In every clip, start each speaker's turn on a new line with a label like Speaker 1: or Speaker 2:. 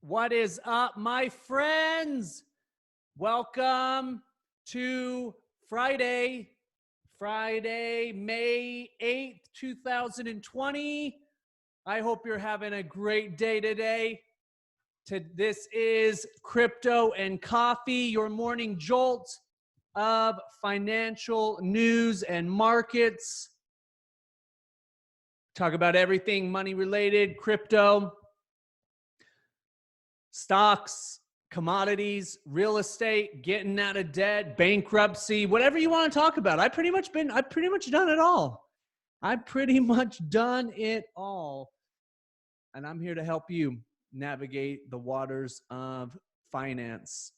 Speaker 1: What is up, my friends? Welcome to Friday, May 8th, 2020. I hope you're having a great day today. This is Crypto and Coffee, your morning jolt of financial news and markets. Talk about everything money related, crypto, stocks, commodities, real estate, getting out of debt, bankruptcy, whatever you want to talk about. I've pretty much done it all. I've pretty much done it all. And I'm here to help you navigate the waters of finance.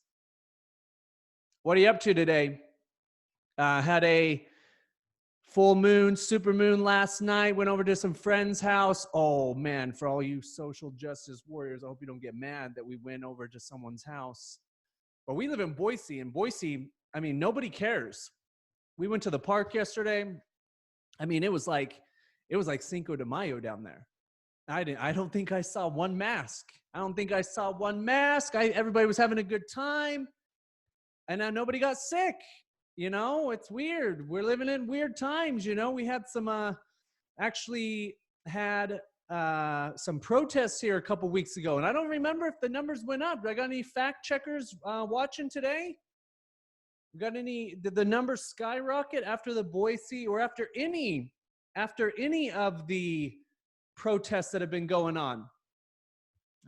Speaker 1: What are you up to today? Had a full moon, super moon last night, went over to some friend's house. Oh man, for all you social justice warriors, I hope you don't get mad that we went over to someone's house. But we live in Boise, and Boise, I mean, nobody cares. We went to the park yesterday. I mean, it was like Cinco de Mayo down there. I don't think I saw one mask. Everybody was having a good time. And now nobody got sick. You know, it's weird. We're living in weird times. You know, we had some, actually had some protests here a couple weeks ago. And I don't remember if the numbers went up. I got any fact checkers watching today? Did the numbers skyrocket after the Boise or after any of the protests that have been going on?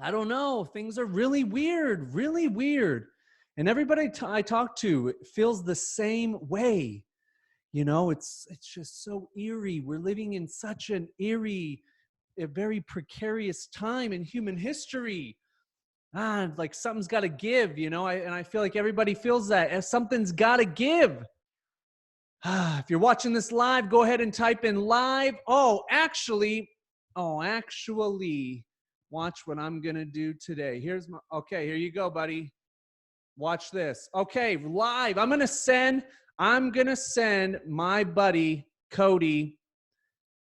Speaker 1: I don't know. Things are really weird. And everybody I talk to feels the same way. You know, it's just so eerie. We're living in such an eerie, a very precarious time in human history. Like something's got to give, you know, and I feel like everybody feels that. Something's got to give. If you're watching this live, go ahead and type in live. Actually, watch what I'm going to do today. Here you go, buddy. Watch this. Okay, live. I'm gonna send my buddy Cody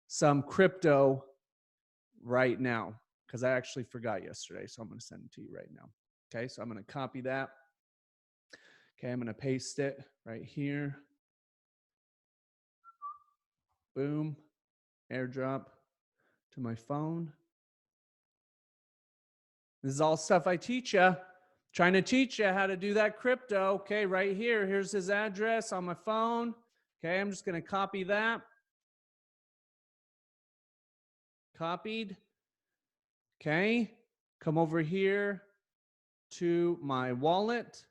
Speaker 1: some crypto right now because I actually forgot yesterday, so I'm gonna send it to you right now. Okay, so I'm gonna copy that. Okay, I'm gonna paste it right here. Boom, airdrop to my phone. This is all stuff I teach you. Trying to teach you how to do that crypto. Okay, right here. Here's his address on my phone. Okay, I'm just going to copy that. Copied. Okay, come over here to my wallet.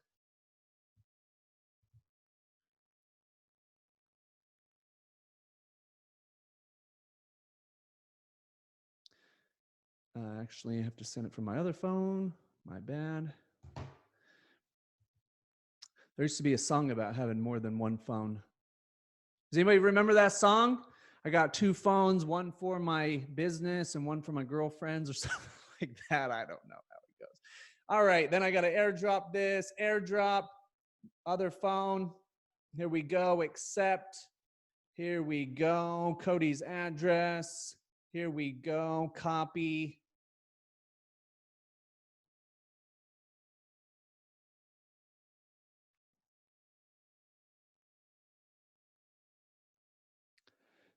Speaker 1: Actually, I have to send it from my other phone. My bad. There used to be a song about having more than one phone. Does anybody remember that song? I got two phones, one for my business and one for my girlfriends or something like that. I don't know how it goes. All right, then I got to airdrop this, other phone. Here we go, accept. Here we go, Cody's address. Here we go, copy.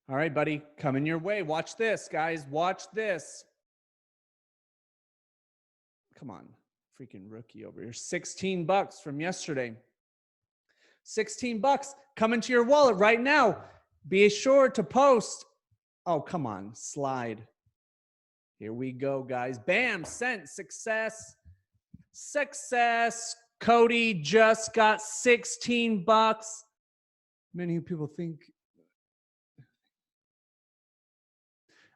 Speaker 1: All right, buddy, coming your way. Watch this, guys. Watch this. Come on, freaking rookie over here. 16 bucks from yesterday. 16 bucks coming to your wallet right now. Be sure to post. Oh, come on, slide. Here we go, guys. Bam, sent, success. Cody just got 16 bucks. Many people think,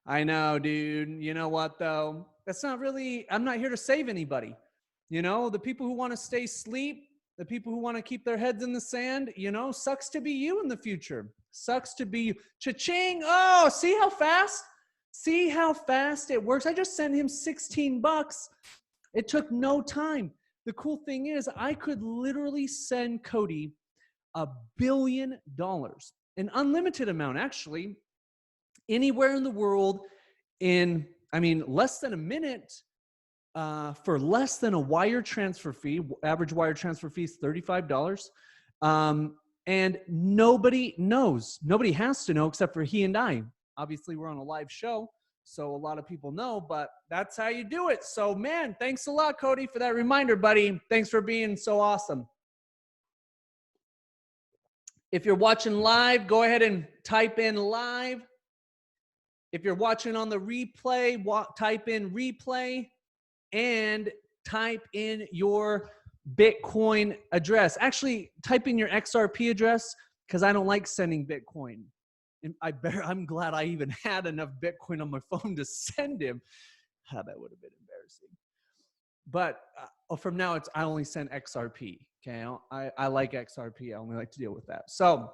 Speaker 1: I know, dude. You know what, though? That's not really, I'm not here to save anybody. You know, the people who want to stay asleep, the people who want to keep their heads in the sand, you know, sucks to be you in the future. Sucks to be you. Cha-ching. Oh, see how fast? See how fast it works? I just sent him 16 bucks. It took no time. The cool thing is I could literally send Cody $1 billion, an unlimited amount, actually, anywhere in the world in, I mean, less than a minute. for less than a wire transfer fee. Average wire transfer fee is $35. And nobody knows. Nobody has to know except for he and I. Obviously, we're on a live show, so a lot of people know, but that's how you do it. So, man, thanks a lot, Cody, for that reminder, buddy. Thanks for being so awesome. If you're watching live, go ahead and type in live. If you're watching on the replay, type in replay and type in your Bitcoin address. Actually, type in your XRP address because I don't like sending Bitcoin. And I'm glad I even had enough Bitcoin on my phone to send him. That would have been embarrassing. But from now, I only send XRP. Okay, I like XRP. I only like to deal with that. So,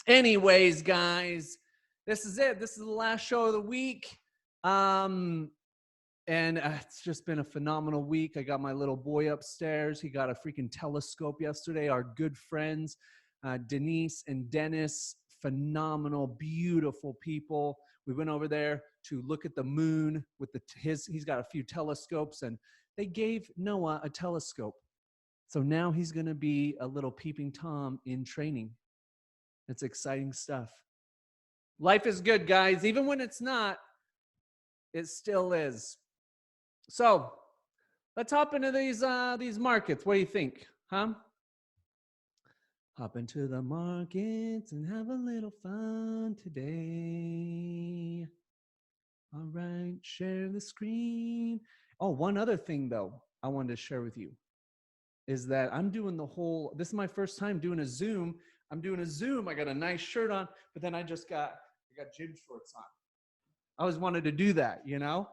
Speaker 1: anyways, guys, this is it. This is the last show of the week. And it's just been a phenomenal week. I got my little boy upstairs. He got a freaking telescope yesterday. Our good friends, Denise and Dennis, phenomenal, beautiful people. We went over there to look at the moon with he's got a few telescopes, and they gave Noah a telescope. So now he's going to be a little peeping Tom in training. It's exciting stuff. Life is good, guys. Even when it's not, it still is. So let's hop into these markets. What do you think? Huh? Hop into the markets and have a little fun today. All right, share the screen. Oh, one other thing though I wanted to share with you is that I'm doing this is my first time doing a Zoom. I'm doing a Zoom. I got a nice shirt on, but then I got gym shorts on. I always wanted to do that, you know?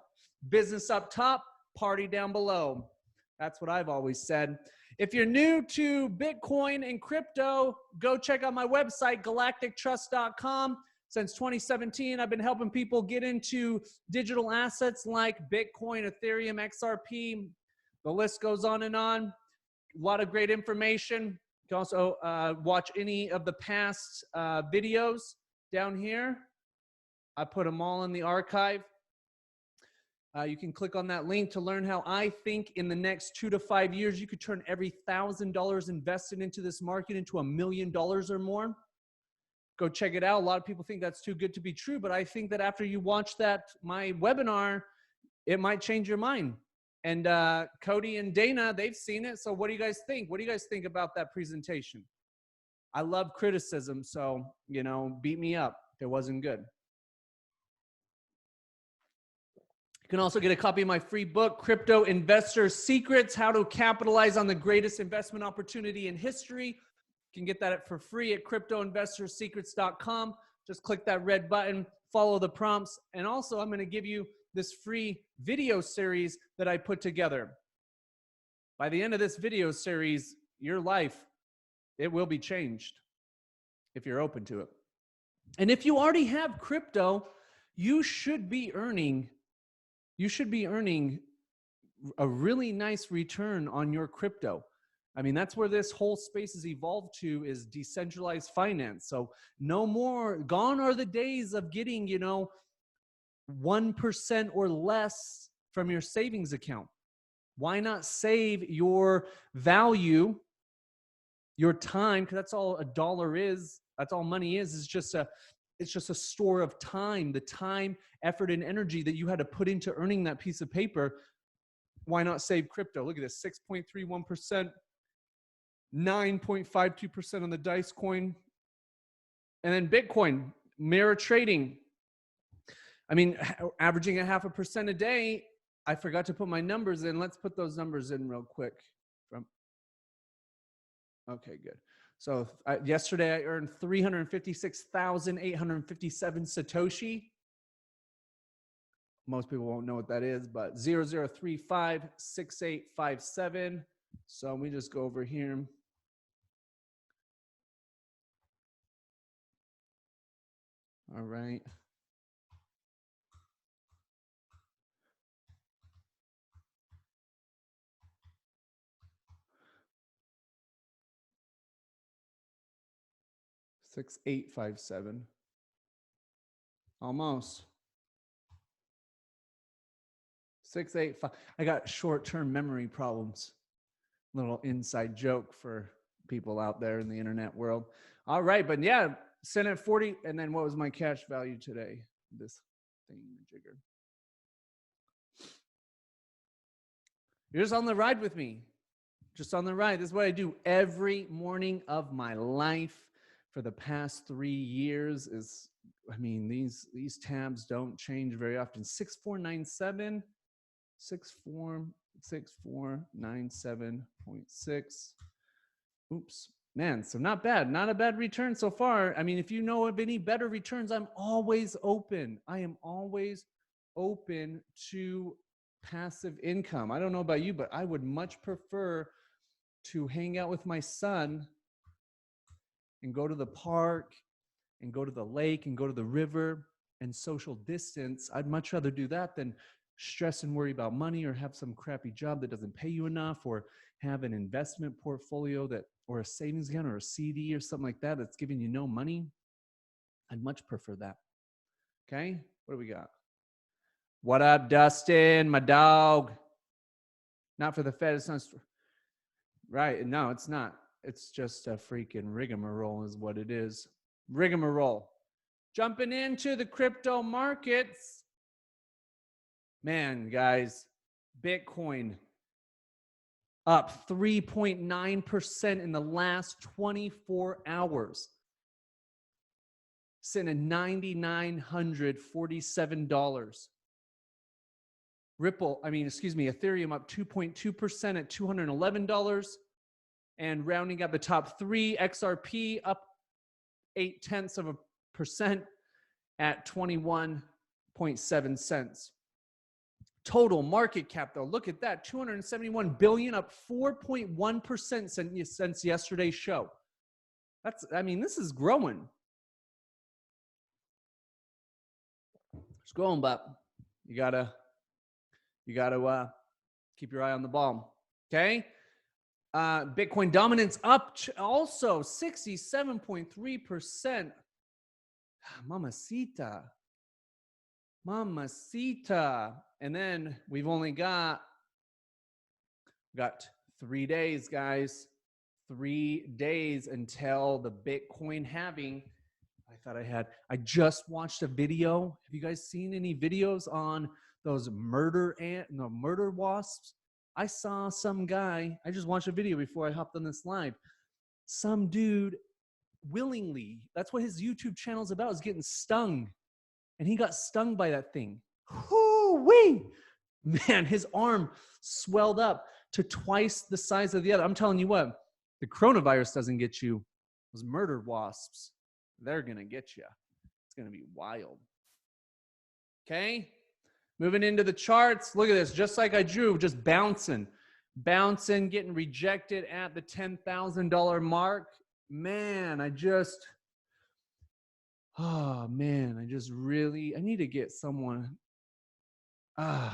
Speaker 1: Business up top, party down below. That's what I've always said. If you're new to Bitcoin and crypto, go check out my website, galactictrust.com. Since 2017, I've been helping people get into digital assets like Bitcoin, Ethereum, XRP. The list goes on and on. A lot of great information. You can also watch any of the past videos down here. I put them all in the archive. You can click on that link to learn how I think in the next 2 to 5 years, you could turn every $1,000 invested into this market into $1 million or more. Go check it out. A lot of people think that's too good to be true, but I think that after you watch my webinar, it might change your mind. And Cody and Dana, they've seen it. So what do you guys think? What do you guys think about that presentation? I love criticism, so, beat me up if it wasn't good. You can also get a copy of my free book, Crypto Investor Secrets, How to Capitalize on the Greatest Investment Opportunity in History. You can get that for free at cryptoinvestorsecrets.com. Just click that red button, follow the prompts, and also I'm going to give you this free video series that I put together. By the end of this video series, your life, it will be changed if you're open to it. And if you already have crypto, you should be earning a really nice return on your crypto. I mean, that's where this whole space has evolved to, is decentralized finance. So gone are the days of getting, 1% or less from your savings account. Why not save your value, your time? Because that's all a dollar is. That's all money is just a store of time, the time, effort, and energy that you had to put into earning that piece of paper. Why not save crypto? Look at this, 6.31%, 9.52% on the Dice coin. And then Bitcoin, mirror trading. I mean, averaging 0.5% a day. I forgot to put my numbers in. Let's put those numbers in real quick. Okay, good. So yesterday I earned 356,857 Satoshi. Most people won't know what that is, but 00356857. So we just go over here. All right. $6,857. Almost. 685. I got short-term memory problems. Little inside joke for people out there in the internet world. All right, but yeah, sent at 40. And then what was my cash value today? This thing jigger. You're just on the ride with me. Just on the ride. This is what I do every morning of my life for the past 3 years. I mean, these tabs don't change very often. 6497, 6497.6. Oops, man. So not bad. Not a bad return so far. I mean, if you know of any better returns, I'm always open. I am always open to passive income. I don't know about you, but I would much prefer to hang out with my son and go to the park and go to the lake and go to the river and social distance. I'd much rather do that than stress and worry about money or have some crappy job that doesn't pay you enough or have an investment portfolio that or a savings account or a CD or something like that that's giving you no money. I'd much prefer that. Okay, what do we got? What up, Dustin, my dog? Not for the Fed. It's not right. No, it's not. It's just a freaking rigmarole is what it is. Rigmarole. Jumping into the crypto markets. Man, guys, Bitcoin up 3.9% in the last 24 hours. Sitting at $9,947. Ethereum up 2.2% at $211. And rounding up the top three, XRP up 0.8% at 21.7 cents. Total market cap, though, look at that, 271 billion, up 4.1% since yesterday's show. This is growing. It's growing, but you gotta keep your eye on the ball. Okay. Bitcoin dominance up also 67.3%. Mamacita. And then we've only got 3 days, guys. 3 days until the Bitcoin halving. I just watched a video. Have you guys seen any videos on those murder wasps? I saw some guy, I just watched a video before I hopped on this live. Some dude willingly, that's what his YouTube channel is about, is getting stung. And he got stung by that thing. Whoo-wee! Man, his arm swelled up to twice the size of the other. I'm telling you what, the coronavirus doesn't get you. Those murder wasps, they're going to get you. It's going to be wild. Okay? Moving into the charts. Look at this. Just like I drew, just bouncing, getting rejected at the $10,000 mark. Man, I need to get someone. It's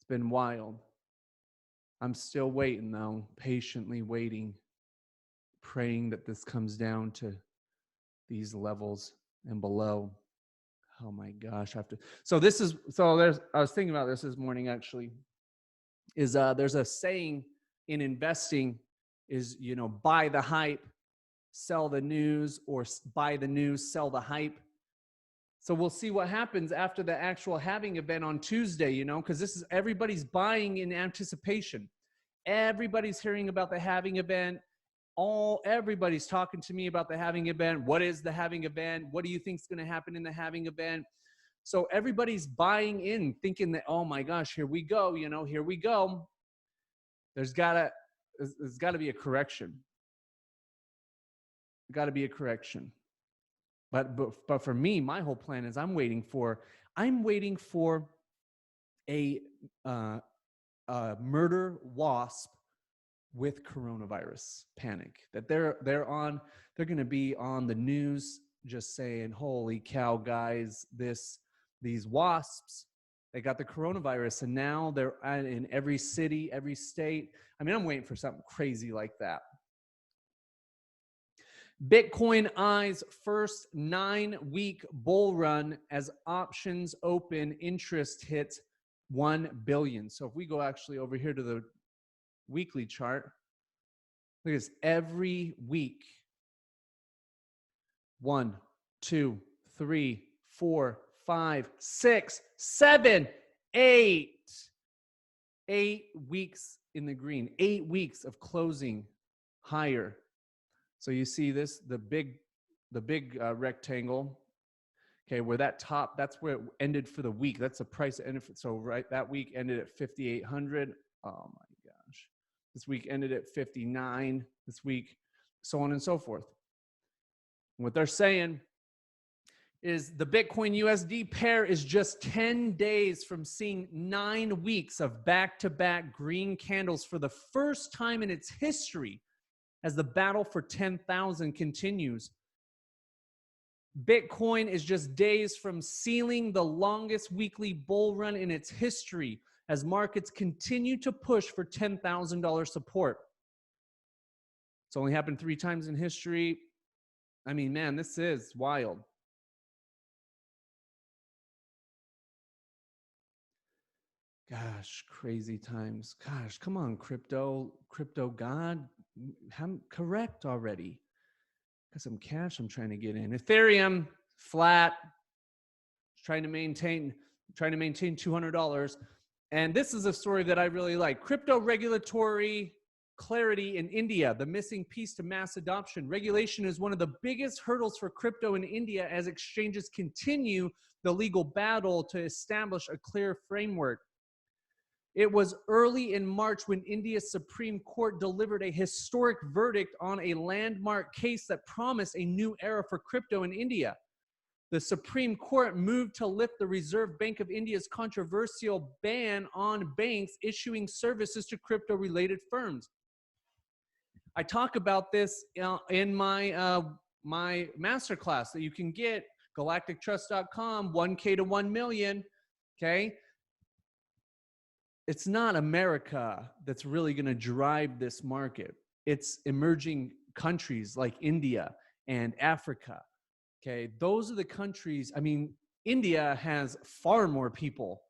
Speaker 1: been wild. I'm still waiting, though, patiently waiting, praying that this comes down to these levels and below. Oh my gosh, I was thinking about this morning actually. There's a saying in investing is, buy the hype, sell the news, or buy the news, sell the hype. So we'll see what happens after the actual halving event on Tuesday, because everybody's buying in anticipation. Everybody's hearing about the halving event. Everybody's talking to me about the halving event. What is the halving event? What do you think is going to happen in the halving event? So everybody's buying in, thinking that, oh my gosh, here we go, here we go. There's got to be a correction. Got to be a correction. But for me, my whole plan is I'm waiting for a murder wasp with coronavirus panic, that they're going to be on the news just saying, holy cow, guys, these wasps, they got the coronavirus and now they're in every city, every state. I'm waiting for something crazy like that. Bitcoin eyes first 9-week bull run as options open, interest hits 1 billion. So if we go actually over here to the weekly chart, look at this, every week, 1, 2, 3, 4, 5, 6, 7, 8. 8 weeks in the green, 8 weeks of closing higher. So you see this, the big rectangle, okay, where that top, that's where it ended for the week. That's the price it ended for. So right, that week ended at 5,800. Oh my gosh. This week ended at 59. This week, so on and so forth. What they're saying is the Bitcoin USD pair is just 10 days from seeing 9 weeks of back-to-back green candles for the first time in its history as the battle for 10,000 continues. Bitcoin is just days from sealing the longest weekly bull run in its history as markets continue to push for $10,000 support. It's only happened 3 times in history. I mean, man, this is wild. Gosh, crazy times. Gosh, come on, crypto God, correct already. Got some cash I'm trying to get in. Ethereum, flat, trying to maintain $200. And this is a story that I really like. Crypto regulatory clarity in India, the missing piece to mass adoption. Regulation is one of the biggest hurdles for crypto in India as exchanges continue the legal battle to establish a clear framework. It was early in March when India's Supreme Court delivered a historic verdict on a landmark case that promised a new era for crypto in India. The Supreme Court moved to lift the Reserve Bank of India's controversial ban on banks issuing services to crypto-related firms. I talk about this in my my masterclass that you can get, galactictrust.com, 1K to 1 million, okay? It's not America that's really going to drive this market. It's emerging countries like India and Africa. Okay, those are the countries. I mean, India has far more people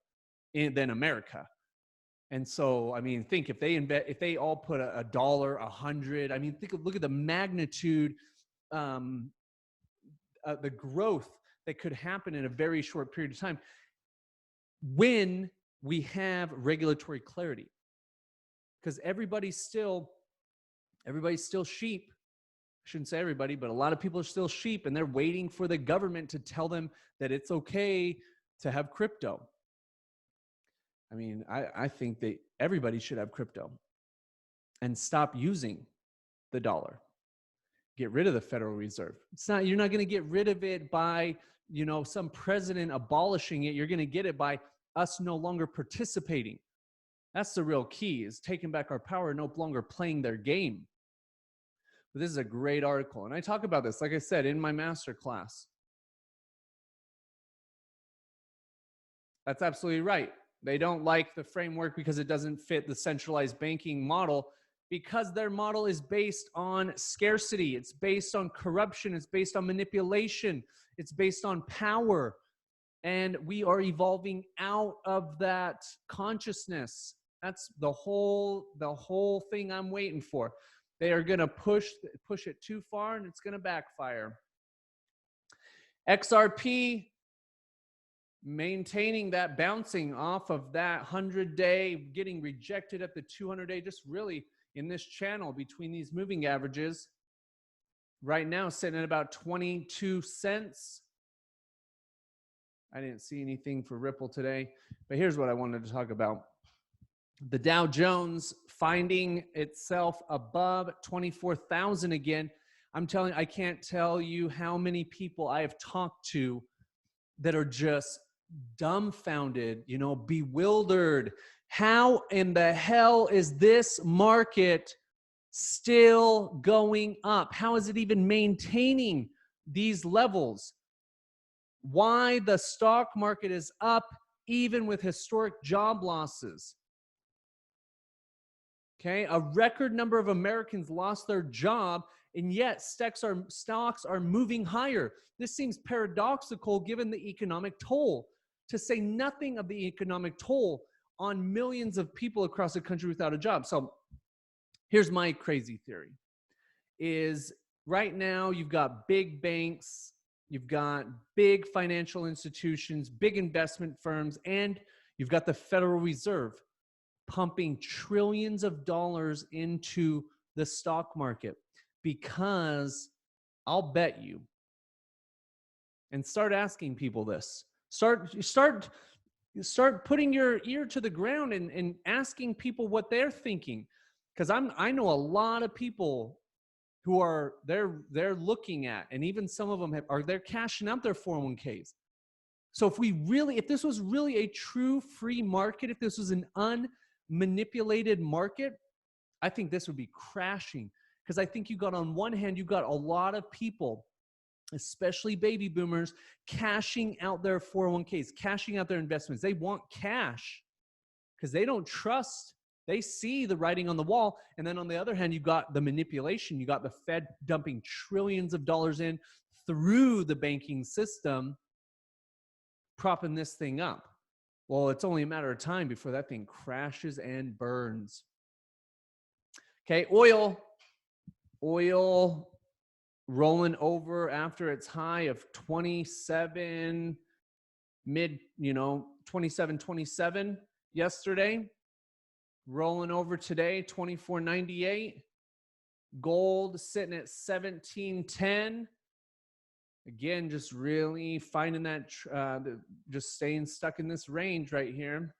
Speaker 1: than America. And so, I mean, think if they all put a dollar, 100, I mean, look at the magnitude, the growth that could happen in a very short period of time when we have regulatory clarity, because everybody's still sheep. I shouldn't say everybody, but a lot of people are still sheep, and they're waiting for the government to tell them that it's okay to have crypto. I mean, I think that everybody should have crypto and stop using the dollar. Get rid of the Federal Reserve. You're not going to get rid of it by, some president abolishing it. You're going to get it by us no longer participating. That's the real key, is taking back our power, no longer playing their game. But this is a great article. And I talk about this, like I said, in my master class. That's absolutely right. They don't like the framework because it doesn't fit the centralized banking model, because their model is based on scarcity. It's based on corruption. It's based on manipulation. It's based on power. And we are evolving out of that consciousness. That's the whole thing I'm waiting for. They are going to push it too far, and it's going to backfire. XRP maintaining that, bouncing off of that 100-day, getting rejected at the 200-day, just really in this channel between these moving averages. Right now, sitting at about 22 cents. I didn't see anything for Ripple today, but here's what I wanted to talk about. The Dow Jones finding itself above 24,000 again. I can't tell you how many people I have talked to that are just dumbfounded, bewildered. How in the hell is this market still going up? How is it even maintaining these levels? Why the stock market is up even with historic job losses. Okay, a record number of Americans lost their job, and yet stocks are moving higher. This seems paradoxical given the economic toll, to say nothing of the economic toll on millions of people across the country without a job. So here's my crazy theory is right now you've got big banks, you've got big financial institutions, big investment firms, and you've got the Federal Reserve pumping trillions of dollars into the stock market, because I'll bet you, and start asking people this, start putting your ear to the ground and asking people what they're thinking, because I know a lot of people who are they're looking at, and even some of them they're cashing out their 401ks. So if this was really a true free market, if this was an unmanipulated market, I think this would be crashing, because I think on one hand, you got a lot of people, especially baby boomers, cashing out their 401ks, cashing out their investments. They want cash because they don't trust. They see the writing on the wall. And then on the other hand, you got the manipulation. You got the Fed dumping trillions of dollars in through the banking system, propping this thing up. Well, it's only a matter of time before that thing crashes and burns. Okay, oil rolling over after its high of 27 yesterday, rolling over today 24.98. Gold sitting at 17.10. Again, just really finding that just staying stuck in this range right here.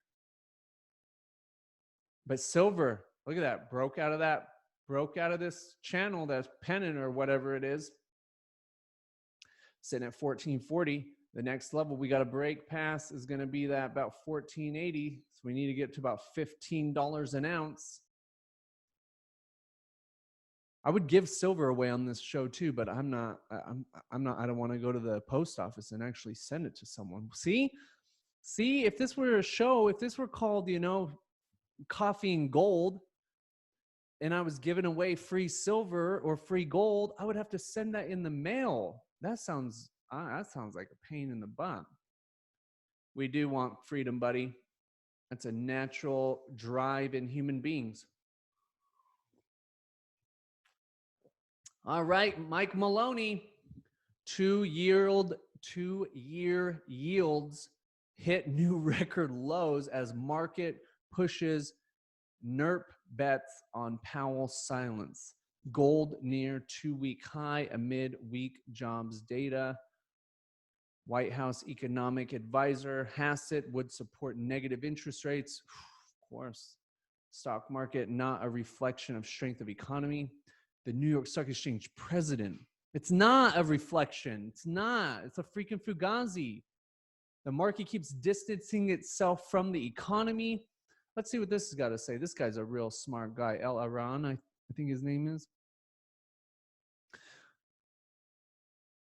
Speaker 1: But silver, look at that, broke out of this channel, that's pennant or whatever it is, sitting at 1440. The next level we got to break past is going to be that about 1480. So we need to get to about $15 an ounce. I would give silver away on this show too, but I don't want to go to the post office and actually send it to someone. See, if this were a show, if this were called, Coffee and Gold, and I was giving away free silver or free gold, I would have to send that in the mail. That sounds like a pain in the butt. We do want freedom, buddy. That's a natural drive in human beings. All right, Mike Maloney, two-year yields hit new record lows as market pushes NERP bets on Powell's silence. Gold near 2-week high amid weak jobs data. White House economic advisor Hassett would support negative interest rates. Of course. Stock market not a reflection of strength of economy. The New York Stock Exchange president. It's not a reflection. It's not. It's a freaking fugazi. The market keeps distancing itself from the economy. Let's see what this has got to say. This guy's a real smart guy. El Aran, I think his name is.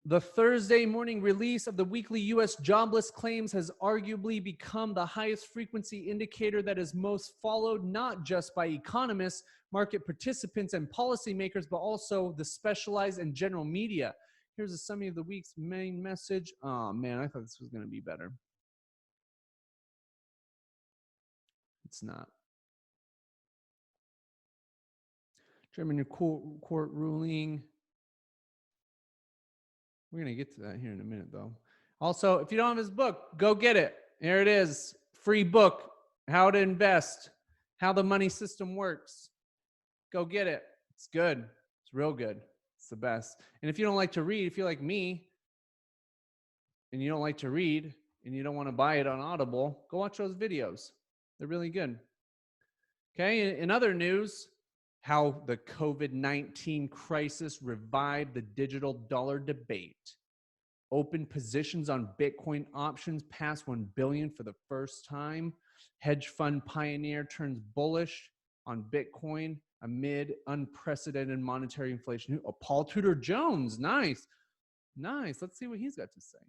Speaker 1: The Thursday morning release of the weekly U.S. jobless claims has arguably become the highest frequency indicator that is most followed, not just by economists, market participants, and policymakers, but also the specialized and general media. Here's a summary of the week's main message. Oh, man, I thought this was going to be better. It's not. German court ruling. We're going to get to that here in a minute, though. Also, if you don't have his book, go get it. Here it is. Free book. How to invest. How the money system works. Go get it. It's good. It's real good. It's the best. And if you don't like to read, if you're like me, and you don't like to read, and you don't want to buy it on Audible, go watch those videos. They're really good. Okay, in other news, how the COVID-19 crisis revived the digital dollar debate. Open positions on Bitcoin options past 1 billion for the first time. Hedge fund pioneer turns bullish on Bitcoin amid unprecedented monetary inflation. Oh, Paul Tudor Jones, nice. Let's see what he's got to say.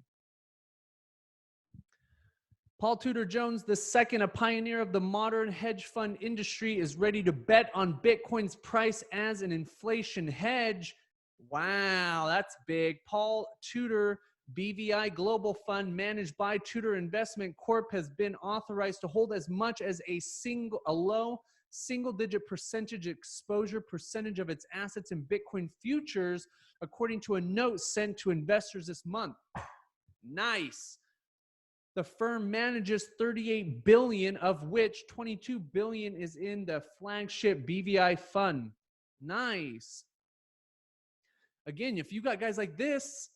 Speaker 1: Paul Tudor Jones II, a pioneer of the modern hedge fund industry, is ready to bet on Bitcoin's price as an inflation hedge. Wow, that's big. Paul Tudor BVI Global Fund managed by Tudor Investment Corp has been authorized to hold as much as a low single-digit percentage of its assets in Bitcoin futures, according to a note sent to investors this month. Nice. The firm manages 38 billion, of which 22 billion is in the flagship BVI fund. Nice. Again, if you got guys like this,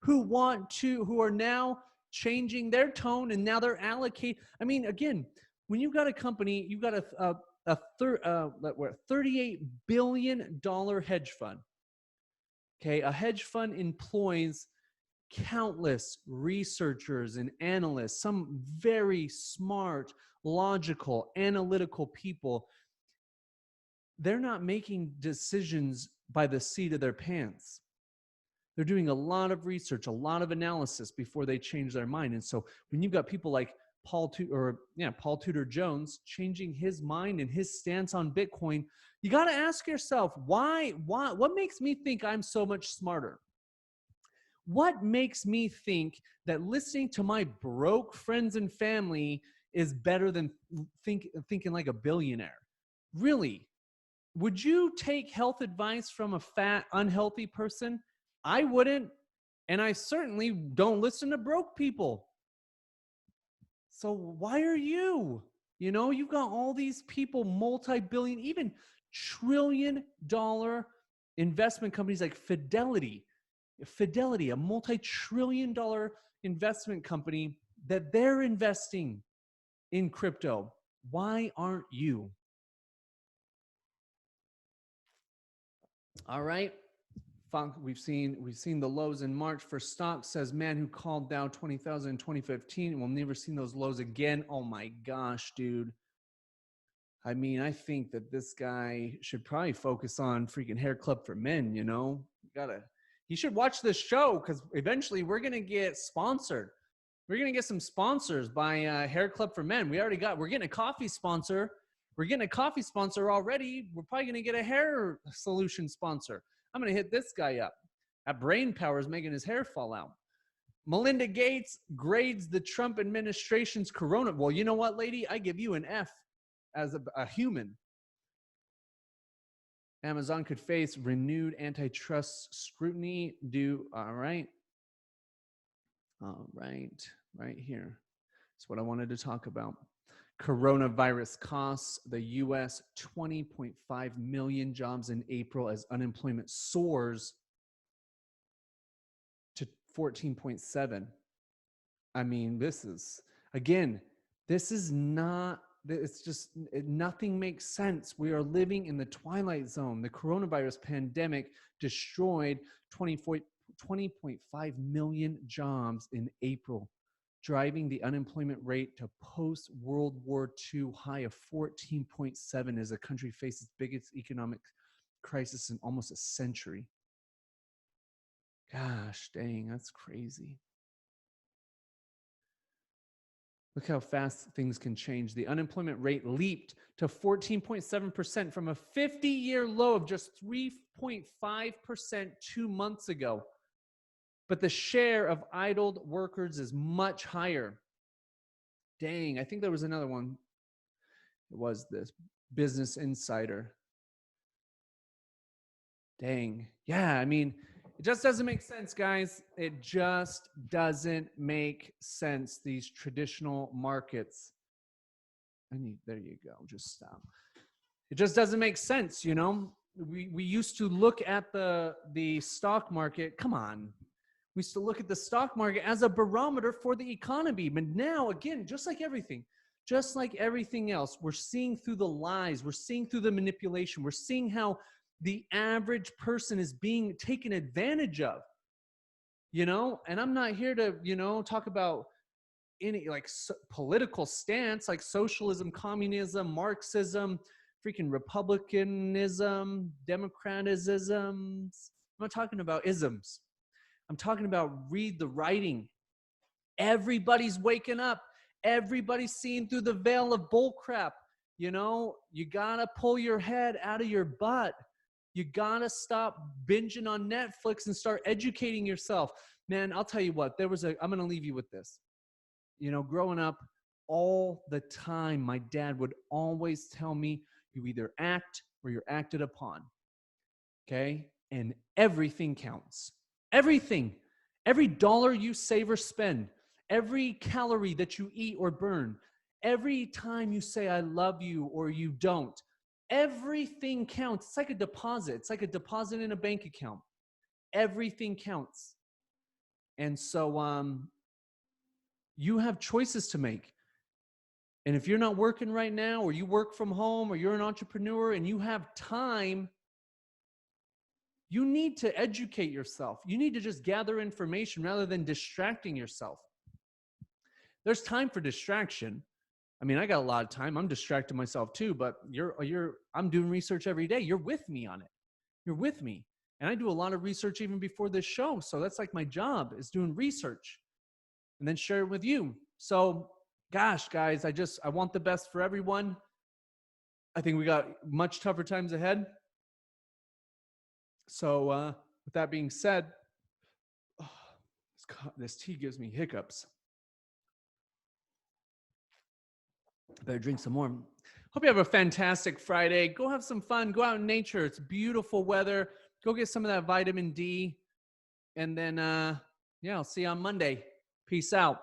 Speaker 1: who are now changing their tone and now they're allocating. I mean, again, when you've got a company, you've got a $38 billion hedge fund. Okay, a hedge fund employs countless researchers and analysts, some very smart, logical, analytical people. They're not making decisions by the seat of their pants. They're doing a lot of research, a lot of analysis before they change their mind. And so when you've got people like Paul Tudor Jones changing his mind and his stance on Bitcoin, you got to ask yourself, why, what makes me think I'm so much smarter? What makes me think that listening to my broke friends and family is better than thinking like a billionaire? Really? Would you take health advice from a fat, unhealthy person? I wouldn't. And I certainly don't listen to broke people. So why are you? You know, you've got all these people, multi-billion, even trillion-dollar investment companies like Fidelity, a multi-trillion-dollar investment company that they're investing in crypto. Why aren't you? All right. Funk, we've seen the lows in March for stocks. Says man who called down 20,000 in 2015 and we'll never seen those lows again. Oh my gosh, dude. I mean, I think that this guy should probably focus on freaking Hair Club for Men, you know? He should watch this show because eventually we're gonna get sponsored. We're gonna get some sponsors by Hair Club for Men. We're getting a coffee sponsor. We're getting a coffee sponsor already. We're probably gonna get a hair solution sponsor. I'm going to hit this guy up. That brain power is making his hair fall out. Melinda Gates grades the Trump administration's corona. Well, you know what, lady? I give you an F as a human. Amazon could face renewed antitrust scrutiny all right. All right. Right here. That's what I wanted to talk about. Coronavirus costs the U.S. 20.5 million jobs in April as unemployment soars to 14.7. I mean, nothing makes sense. We are living in the twilight zone. The coronavirus pandemic destroyed 20.5 million jobs in April, driving the unemployment rate to post-World War II high of 14.7 as the country faces its biggest economic crisis in almost a century. Gosh, dang, that's crazy. Look how fast things can change. The unemployment rate leaped to 14.7% from a 50-year low of just 3.5% 2 months ago. But the share of idled workers is much higher. Dang, I think there was another one. It was this Business Insider. Dang. Yeah, I mean, it just doesn't make sense, guys. It just doesn't make sense, these traditional markets. There you go. Just stop. It just doesn't make sense, you know? We used to look at the stock market. Come on. We used to look at the stock market as a barometer for the economy. But now, again, just like everything else, we're seeing through the lies. We're seeing through the manipulation. We're seeing how the average person is being taken advantage of, you know? And I'm not here to, you know, talk about any political stance like socialism, communism, Marxism, freaking republicanism, democratisms. I'm not talking about isms. I'm talking about read the writing. Everybody's waking up. Everybody's seeing through the veil of bullcrap. You know, you gotta pull your head out of your butt. You gotta stop binging on Netflix and start educating yourself. Man, I'll tell you what, I'm gonna leave you with this. You know, growing up, all the time, my dad would always tell me, you either act or you're acted upon. Okay? And everything counts. Everything. Every dollar you save or spend, every calorie that you eat or burn, every time you say I love you or you don't, everything counts. It's like a deposit. It's like a deposit in a bank account. Everything counts. And so you have choices to make. And if you're not working right now, or you work from home, or you're an entrepreneur and you have time, you need to educate yourself. You need to just gather information rather than distracting yourself. There's time for distraction. I mean, I got a lot of time. I'm distracting myself too, but I'm doing research every day. You're with me on it. You're with me. And I do a lot of research even before this show. So that's like my job, is doing research and then share it with you. So gosh, guys, I want the best for everyone. I think we got much tougher times ahead. So with that being said, this tea gives me hiccups. I better drink some more. Hope you have a fantastic Friday. Go have some fun. Go out in nature. It's beautiful weather. Go get some of that vitamin D. And then, I'll see you on Monday. Peace out.